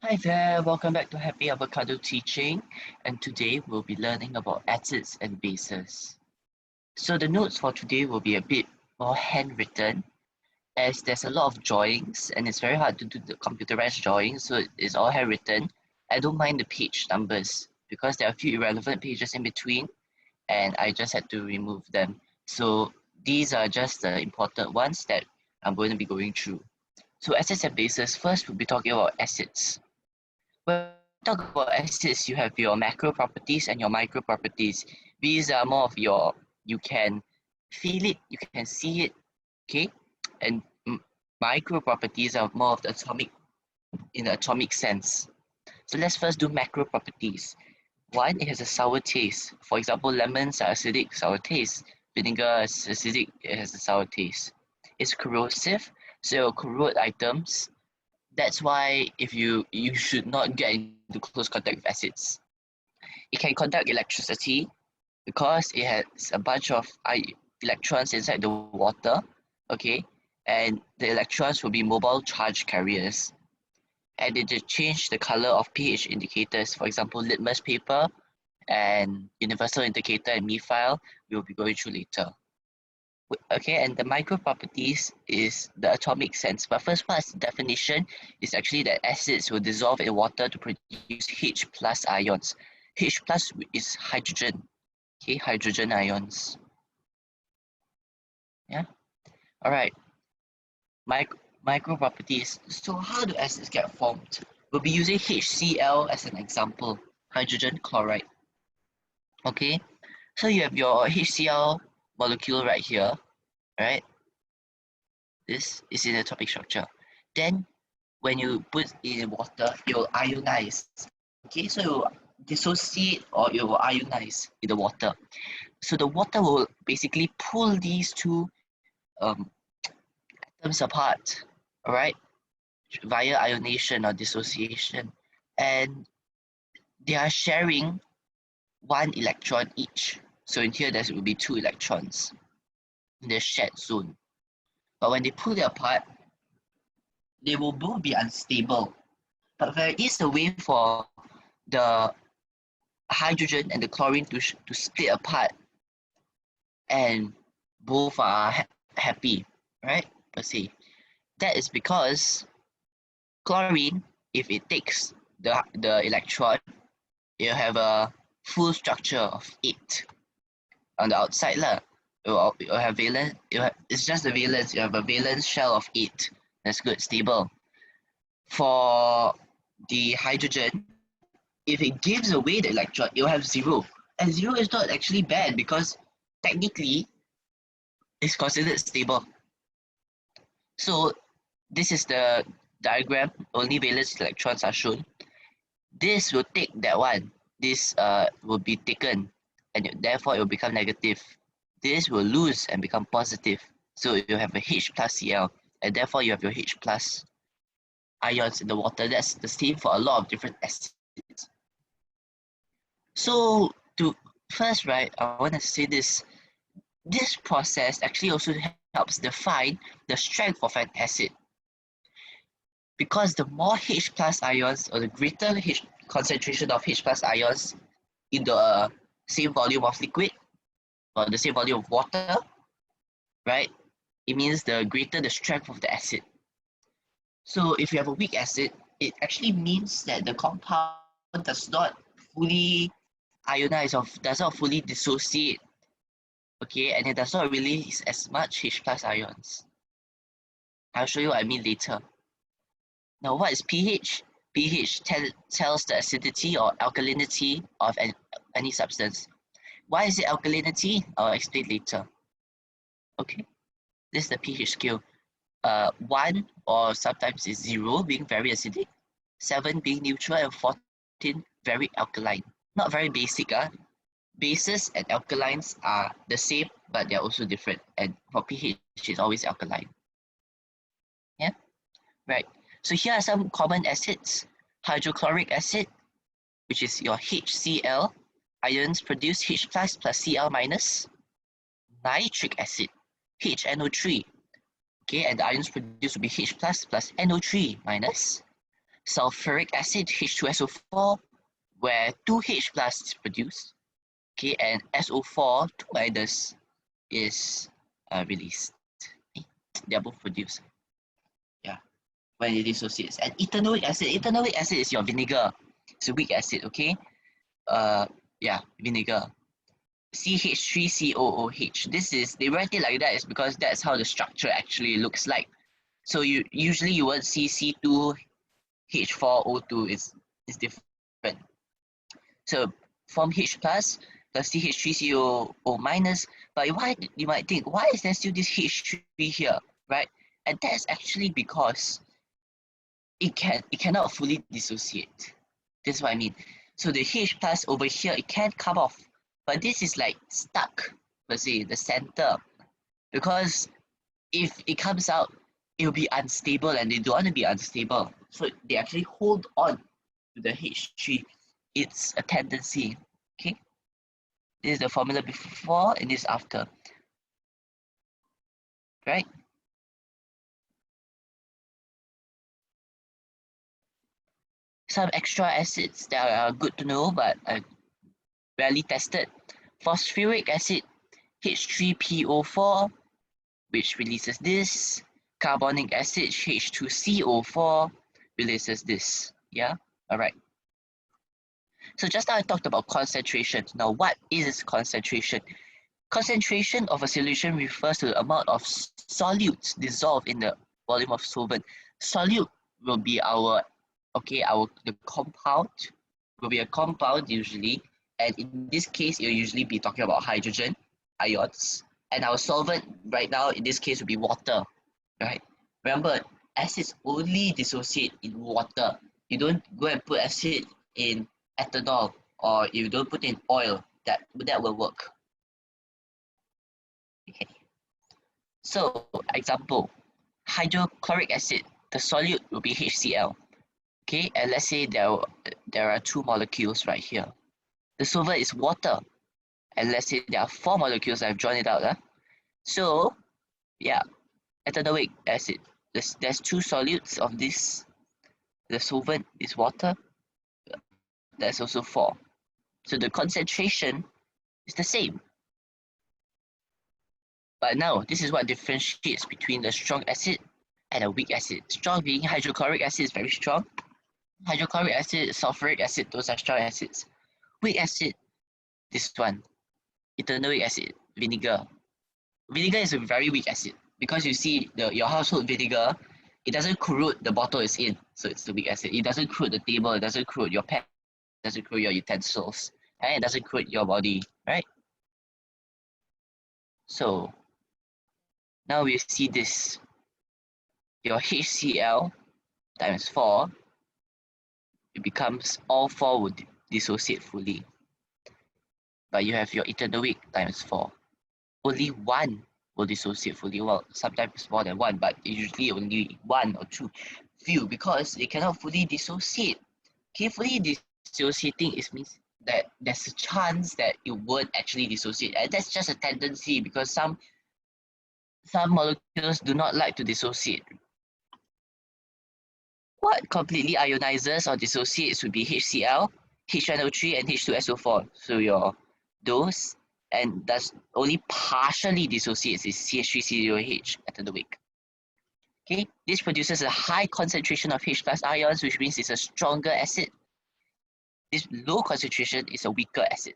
Hi there, welcome back to Happy Avocado Teaching, and today we'll be learning about acids and bases. So the notes for today will be a bit more handwritten as there's a lot of drawings and it's very hard to do the computerized drawings, so it's all handwritten. I don't mind the page numbers because there are a few irrelevant pages in between and I just had to remove them. So these are just the important ones that I'm going to be going through. So acids and bases, first we'll be talking about acids. When we talk about acids, you have your macro properties and your micro properties. These are more of your, you can feel it, you can see it, okay? And micro properties are more of the atomic, in the atomic sense. So let's first do macro properties. One, it has a sour taste. For example, lemons are acidic, sour taste. Vinegar is acidic, it has a sour taste. It's corrosive, so it will corrode items. That's why if you should not get into close contact with acids. It can conduct electricity because it has a bunch of electrons inside the water, okay? And the electrons will be mobile charge carriers. And it will change the color of pH indicators. For example, litmus paper and universal indicator and methyl we'll be going through later. Okay, and the micro properties is the atomic sense. But first part's definition is actually that acids will dissolve in water to produce H plus ions. H plus is hydrogen. Okay, hydrogen ions. Yeah. All right. Micro properties. So how do acids get formed? We'll be using HCl as an example. Hydrogen chloride. Okay. So you have your HCl molecule right here, right? This is in the atomic structure. Then when you put it in water, it will ionize. Okay, so it will dissociate or it will ionize in the water. So the water will basically pull these two um, atoms apart, all right, via ionization or dissociation. And they are sharing one electron each. So in here, there will be two electrons in the shared zone. But when they pull it apart, they will both be unstable. But there is a way for the hydrogen and the chlorine to split apart and both are happy, right, per se. That is because chlorine, if it takes the electron, it'll have a full structure of 8 on the outside lah. It'll have valence, it's just the valence, you have a valence shell of 8. That's good, stable. For the hydrogen, if it gives away the electron, it'll have 0. And 0 is not actually bad because technically it's considered stable. So this is the diagram, only valence electrons are shown. This will take that one. This will be taken and therefore it will become negative. This will lose and become positive. So you have a H plus Cl and therefore you have your H plus ions in the water. That's the same for a lot of different acids. So to first, right, I want to say this process actually also helps define the strength of an acid. Because the more H plus ions or the greater H concentration of H plus ions in the same volume of liquid or the same volume of water, right, it means the greater the strength of the acid. So if you have a weak acid, it actually means that the compound does not fully ionize or does not fully dissociate, okay, and it does not release as much H plus ions. I'll show you what I mean later. Now, what is pH? pH tells the acidity or alkalinity of any substance. Why is it alkalinity? I'll explain later. Okay, this is the pH scale. 1 or sometimes it's 0 being very acidic, 7 being neutral, and 14 very alkaline. Not very basic. Bases and alkalines are the same, but they're also different. And for pH, it's always alkaline. Yeah, right. So here are some common acids. Hydrochloric acid, which is your HCl. Ions produce H plus Cl minus. Nitric acid, HNO3. Okay, and the ions produced will be H plus NO3 minus. sulfuric acid, H2SO4, where 2H plus is produced, okay, and SO4, 2 minus, is released. Okay? They are both produced. Yeah, when it dissociates. And ethanoic acid is your vinegar. It's a weak acid, okay? Yeah, vinegar. CH3COOH. This is, they write it like that is because that's how the structure actually looks like. So you usually you won't see C2H4O2 is different. So form H plus CH3COO minus. But why, you might think, why is there still this H3 here, right? And that's actually because it cannot fully dissociate. This is what I mean. So the H plus over here, it can't come off, but this is like stuck, let's say the center, because if it comes out, it will be unstable, and they don't want to be unstable, so they actually hold on to the H3. It's a tendency. Okay, this is the formula before and this after, right? Some extra acids that are good to know but are rarely tested. Phosphoric acid, H3PO4, which releases this. Carbonic acid, H2CO4, releases this. Yeah, all right. So just now I talked about concentration. Now, what is concentration? Concentration of a solution refers to the amount of solutes dissolved in the volume of solvent. Solute will be our, okay, the compound will be a compound usually, and in this case, you'll usually be talking about hydrogen ions, and our solvent right now in this case will be water, right? Remember, acids only dissociate in water. You don't go and put acid in ethanol, or you don't put in oil. That will work. Okay. So example, hydrochloric acid, the solute will be HCl. Okay, and let's say there are 2 molecules right here. The solvent is water, and let's say there are 4 molecules. I've drawn it out. So yeah, ethanoic acid. There's 2 solutes of this. The solvent is water. There's also 4. So the concentration is the same. But now this is what differentiates between the strong acid and a weak acid. Strong being hydrochloric acid is very strong. Hydrochloric acid, sulfuric acid, those are strong acids. Weak acid, this one, ethanoic acid, vinegar. Vinegar is a very weak acid because you see your household vinegar, it doesn't corrode the bottle it's in, so it's a weak acid. It doesn't corrode the table, it doesn't corrode your pen, it doesn't corrode your utensils, and it doesn't corrode your body, right? So now we see this. Your HCl times 4, it becomes all 4 would dissociate fully. But you have your ethanoic times 4. Only 1 will dissociate fully. Well, sometimes more than 1, but usually only 1 or 2. Few, because they cannot fully dissociate. Okay, fully dissociating means that there's a chance that it won't actually dissociate. And that's just a tendency because some molecules do not like to dissociate. What completely ionizes or dissociates would be HCl, H1O3, and H2SO4. So your those, and that's only partially dissociates is CH3COOH ethanoic. Okay, this produces a high concentration of H plus ions, which means it's a stronger acid. This low concentration is a weaker acid.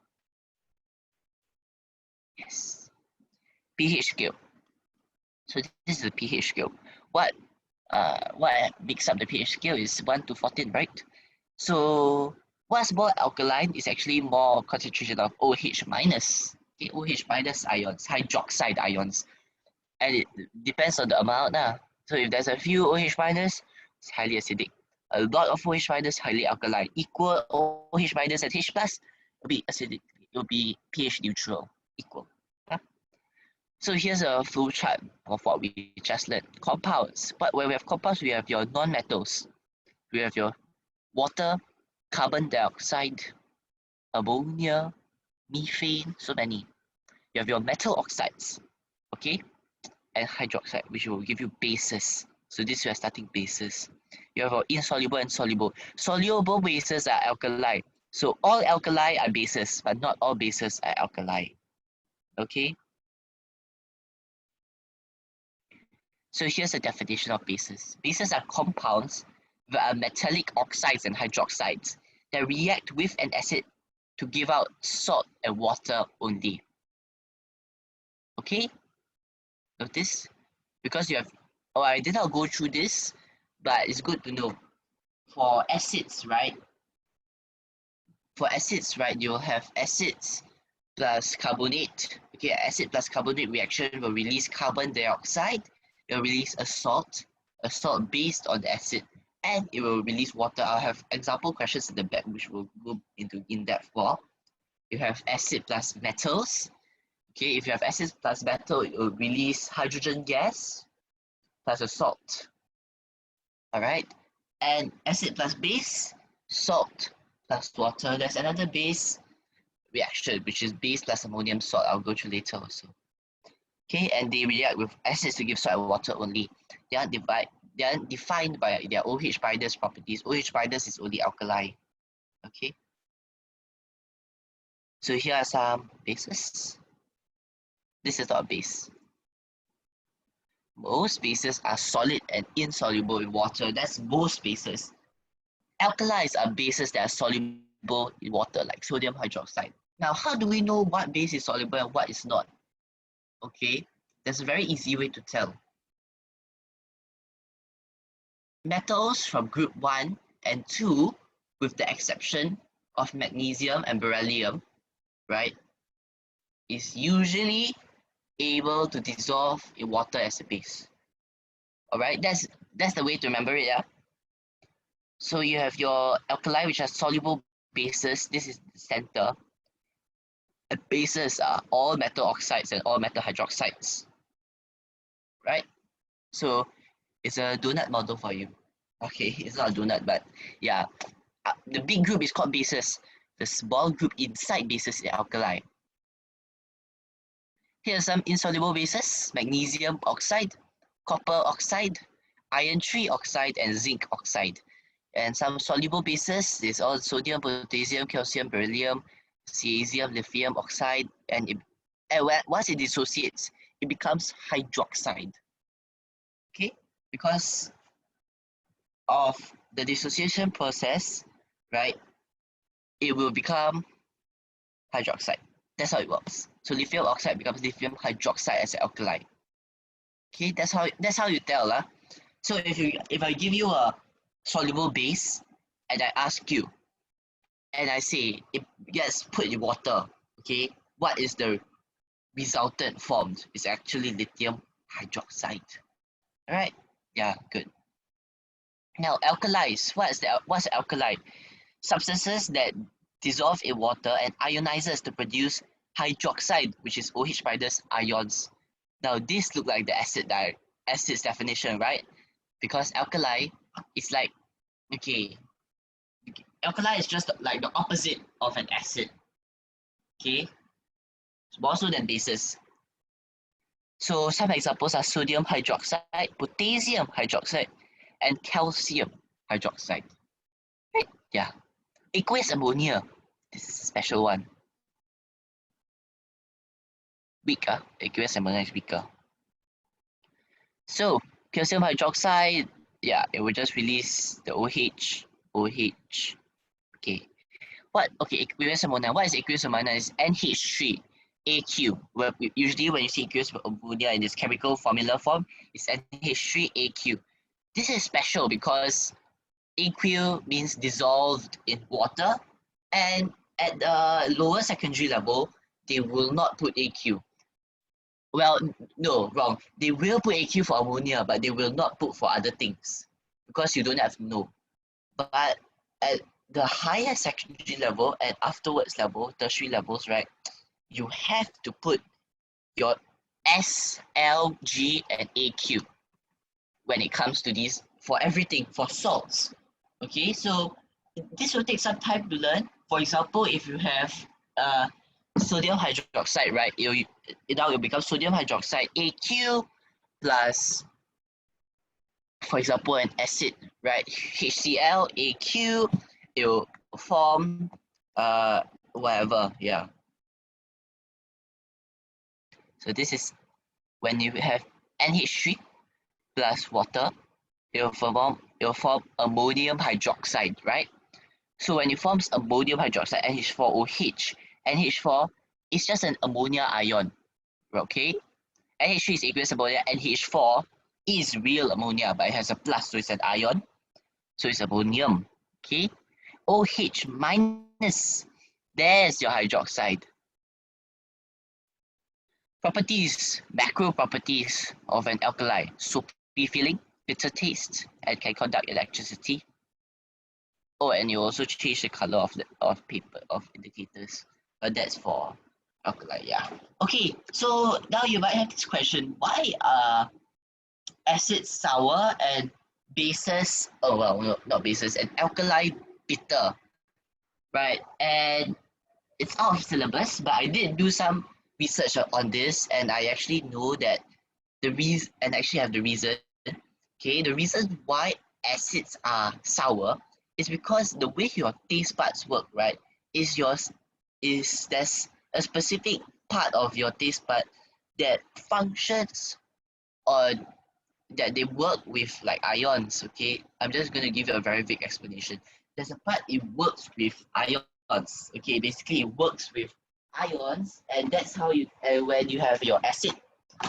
Yes. pH scale. So this is the pH scale. What makes up the pH scale is 1 to 14, right? So what's more alkaline is actually more concentration of OH minus. Okay, OH minus ions, hydroxide ions. And it depends on the amount. So if there's a few OH minus, it's highly acidic. A lot of OH minus, highly alkaline. Equal OH minus and H plus will be acidic. It will be pH neutral, equal. So here's a flow chart of what we just learned. Compounds. But when we have compounds, we have your non-metals. We have your water, carbon dioxide, ammonia, methane, so many. You have your metal oxides, okay, and hydroxide, which will give you bases. So this we are starting bases. You have our insoluble and soluble. Soluble bases are alkali. So all alkali are bases, but not all bases are alkali. Okay? So here's the definition of bases. Bases are compounds that are metallic oxides and hydroxides that react with an acid to give out salt and water only. Okay? Notice? Because you have, oh, I did not go through this, but it's good to know. For acids, right? For acids, right, you'll have acids plus carbonate. Okay, acid plus carbonate reaction will release carbon dioxide. It will release a salt based on the acid, and it will release water. I'll have example questions in the back which we'll go into in depth for. You have acid plus metals. Okay, if you have acid plus metal, it will release hydrogen gas plus a salt. All right, and acid plus base, salt plus water. There's another base reaction, which is base plus ammonium salt. I'll go through later also. Okay, and they react with acids to give salt and water only. They are defined by their OH Bidas properties. OH Bidas is only alkali. Okay. So here are some bases. This is not a base. Most bases are solid and insoluble in water. That's most bases. Alkalis are bases that are soluble in water, like sodium hydroxide. Now, how do we know what base is soluble and what is not? Okay, there's a very easy way to tell. Metals from group 1 and 2, with the exception of magnesium and beryllium, right, is usually able to dissolve in water as a base. All right, that's the way to remember it. Yeah. So you have your alkali, which are soluble bases. This is the center. The bases are all metal oxides and all metal hydroxides, right? So it's a donut model for you. Okay, it's not a donut, but yeah. The big group is called bases. The small group inside bases is alkali. Here are some insoluble bases: magnesium oxide, copper oxide, iron 3 oxide, and zinc oxide. And some soluble bases is all sodium, potassium, calcium, beryllium, cesium, lithium oxide, and once it dissociates, it becomes hydroxide. Okay, because of the dissociation process, right, it will become hydroxide. That's how it works. So lithium oxide becomes lithium hydroxide as an alkali. Okay, that's how you tell. So if I give you a soluble base and I ask you, and I say it gets put in water, okay, what is the resultant formed? It's actually lithium hydroxide. All right, yeah, good. Now alkalis, what's alkali? Substances that dissolve in water and ionizes to produce hydroxide, which is OH minus ions. Now this look like the acid's definition, right? Because alkali is like, okay, alkali is just like the opposite of an acid. Okay, more so than bases. So some examples are sodium hydroxide, potassium hydroxide, and calcium hydroxide. Right? Yeah. Aqueous ammonia. This is a special one. Weaker. Aqueous ammonia is weaker. So calcium hydroxide, yeah, it will just release the OH. Okay. Okay, aqueous ammonia. What is aqueous ammonia? Is NH3 AQ. Well, usually when you see aqueous ammonia in this chemical formula form, it's NH3 AQ. This is special because aqueous means dissolved in water, and at the lower secondary level, they will not put AQ. Well, no, wrong. They will put AQ for ammonia, but they will not put for other things because you don't have to know. But at the higher secondary level and afterwards level, tertiary levels, right, you have to put your S, L, G, and AQ when it comes to these for everything, for salts. Okay, so this will take some time to learn. For example, if you have sodium hydroxide, right, now it becomes sodium hydroxide AQ plus for example, an acid, right? HCl, AQ, it will form whatever, yeah. So this is when you have NH3 plus water, it will form ammonium hydroxide, right? So when it forms ammonium hydroxide, NH4OH, NH4 is just an ammonia ion, okay? NH3 is aqueous ammonia, NH4 is real ammonia, but it has a plus, so it's an ion, so it's ammonium, okay? OH minus, there's your hydroxide. Properties, macro properties of an alkali: soapy feeling, bitter taste, and can conduct electricity. Oh, and you also change the color of paper of indicators, but that's for alkali. Yeah. Okay, so now you might have this question: why are acids sour and bases? Oh well, no, not bases, and alkali bitter, right? And it's out of syllabus, but I did do some research on this, and I actually know that the reason, and actually have the reason. Okay, the reason why acids are sour is because the way your taste buds work, right, is there's a specific part of your taste bud that functions or that they work with like ions. Okay, I'm just going to give you a very vague explanation. There's a part it works with ions. Okay, basically it works with ions, and that's how you, when you have your acid,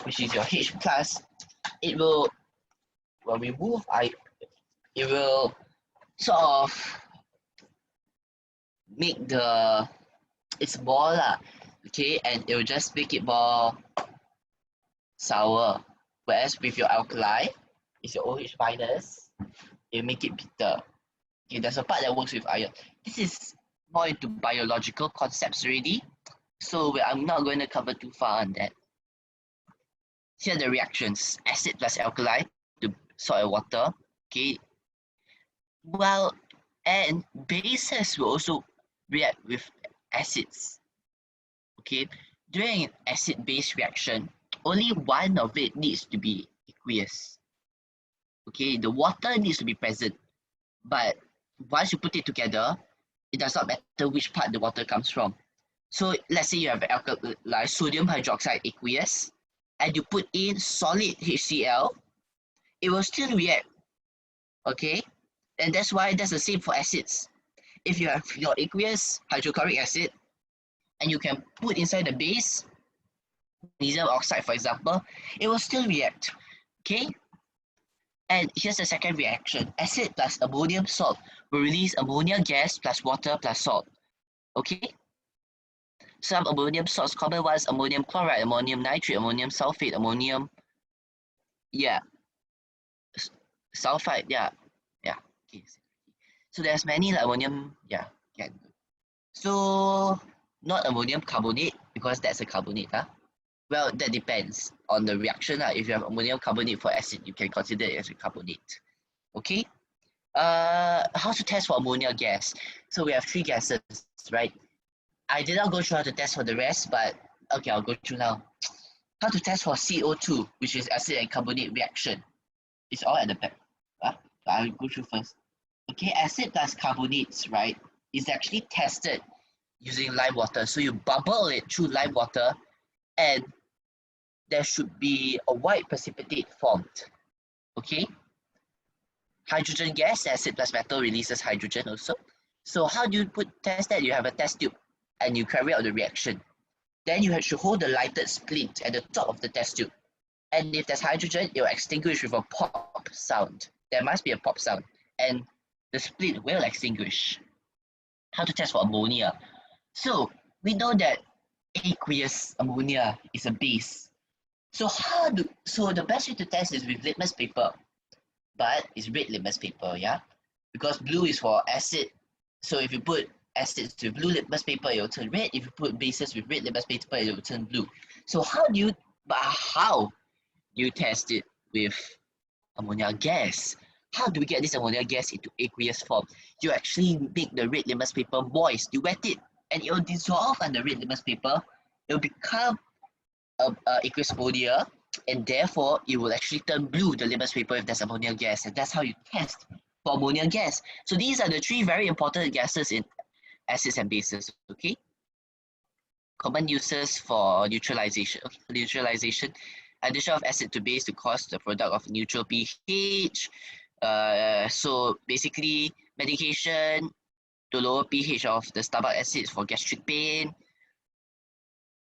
which is your H plus, it will remove it will sort of make the it's more lah, okay, and it will just make it more sour. Whereas with your alkali, it's your OH minus, it will make it bitter. Okay, there's a part that works with iron. This is more into biological concepts already, so I'm not going to cover too far on that. Here are the reactions: acid plus alkali to salt and water. Okay, well, and bases will also react with acids. Okay, during an acid-base reaction, only one of it needs to be aqueous. Okay, the water needs to be present, but once you put it together, it does not matter which part the water comes from. So let's say you have alkali, sodium hydroxide aqueous, and you put in solid HCl, it will still react. Okay, and that's why that's the same for acids. If you have your aqueous hydrochloric acid and you can put inside the base, magnesium oxide for example, it will still react. Okay, and here's the second reaction: acid plus ammonium salt will release ammonia gas plus water plus salt. Okay, some ammonium salts, common ones: ammonium chloride, ammonium nitrate, ammonium sulfate, ammonium, yeah, sulfide, yeah. Okay, so there's many like ammonium, yeah. So not ammonium carbonate, because that's a carbonate. Well, that depends on the reaction. If you have ammonium carbonate for acid, you can consider it as a carbonate. Okay. How to test for ammonia gas? So we have three gases, right? I did not go through how to test for the rest, but okay, I'll go through now. How to test for CO2, which is acid and carbonate reaction. It's all at the back. I'll go through first. Okay, acid plus carbonates, right, is actually tested using lime water. So you bubble it through lime water, and there should be a white precipitate formed. Okay, hydrogen gas, acid plus metal releases hydrogen also. So how do you test that? You have a test tube and you carry out the reaction. Then you should hold the lighted splint at the top of the test tube. And if there's hydrogen, it will extinguish with a pop sound. There must be a pop sound. And the splint will extinguish. How to test for ammonia? So we know that aqueous ammonia is a base. So the best way to test is with litmus paper, but it's red litmus paper, yeah, because blue is for acid. So if you put acids with blue litmus paper, it will turn red. If you put bases with red litmus paper, it will turn blue. So how do you test it with ammonia gas? How do we get this ammonia gas into aqueous form? You actually make the red litmus paper moist. You wet it, and it will dissolve on the red litmus paper. It will become aqueous ammonia, and therefore it will actually turn blue, the litmus paper, if there's ammonia gas, and that's how you test for ammonia gas. So these are the three very important gases in acids and bases. Okay, common uses for neutralization. Okay, neutralization, addition of acid to base to cause the product of neutral pH. So basically, medication to lower pH of the stomach acids for gastric pain.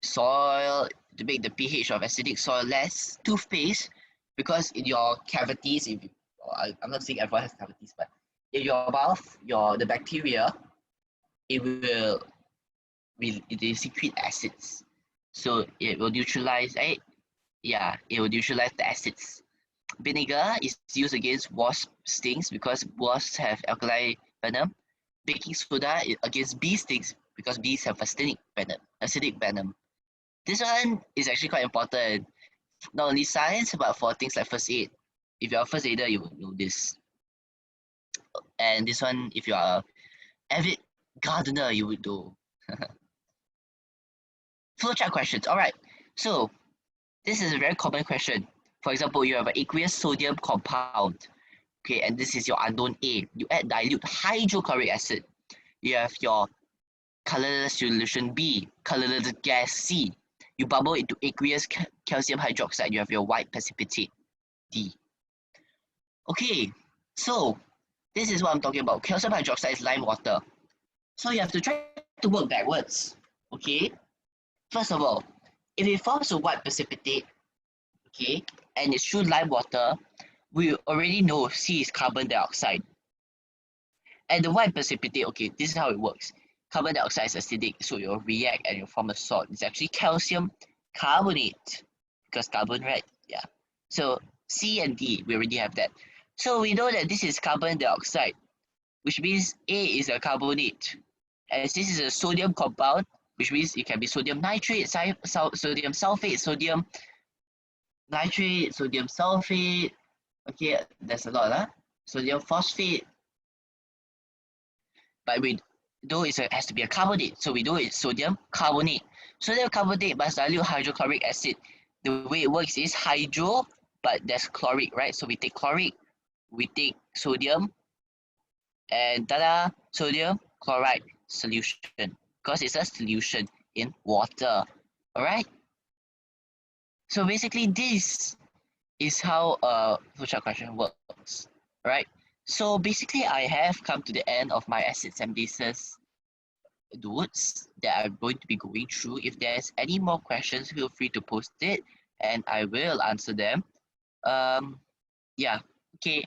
Soil to make the pH of acidic soil less. Toothpaste, because in your cavities, if you, I'm not saying everyone has cavities, but in your mouth, the bacteria, it will secrete acids, so it will neutralize. Yeah, it will neutralize the acids. Vinegar is used against wasp stings because wasps have alkali venom. Baking soda against bee stings because bees have acidic venom. This one is actually quite important, not only science, but for things like first aid. If you're a first aider, you would know this. And this one, if you are an avid gardener, you would know. Flowchart questions. All right. So this is a very common question. For example, you have an aqueous sodium compound. Okay, and this is your unknown A. You add dilute hydrochloric acid. You have your colorless solution B, colorless gas C. You bubble into aqueous calcium hydroxide. You have your white precipitate D. Okay, so this is what I'm talking about. Calcium hydroxide is lime water. So you have to try to work backwards. Okay, first of all, if it forms a white precipitate, okay, and it's through lime water, we already know C is carbon dioxide. And the white precipitate, okay, this is how it works. Carbon dioxide is acidic, so it will react and it will form a salt. It's actually calcium carbonate, because carbon, right? Yeah. So C and D, we already have that. So we know that this is carbon dioxide, which means A is a carbonate. As this is a sodium compound, which means it can be sodium nitrate, sodium sulfate, sodium nitrate, sodium sulfate. Okay, there's a lot, huh? Sodium phosphate. But we know it has to be a carbonate, so we know it's sodium carbonate. Sodium carbonate must dilute hydrochloric acid. The way it works is hydro, but there's chloric, right? So we take chloric, we take sodium, and tada, sodium chloride solution, because it's a solution in water. All right. So basically, this is how a flowchart question works. All right. So basically, I have come to the end of my acids and bases notes that I'm going to be going through. If there's any more questions, feel free to post it and I will answer them. Yeah. Okay.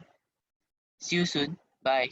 See you soon. Bye.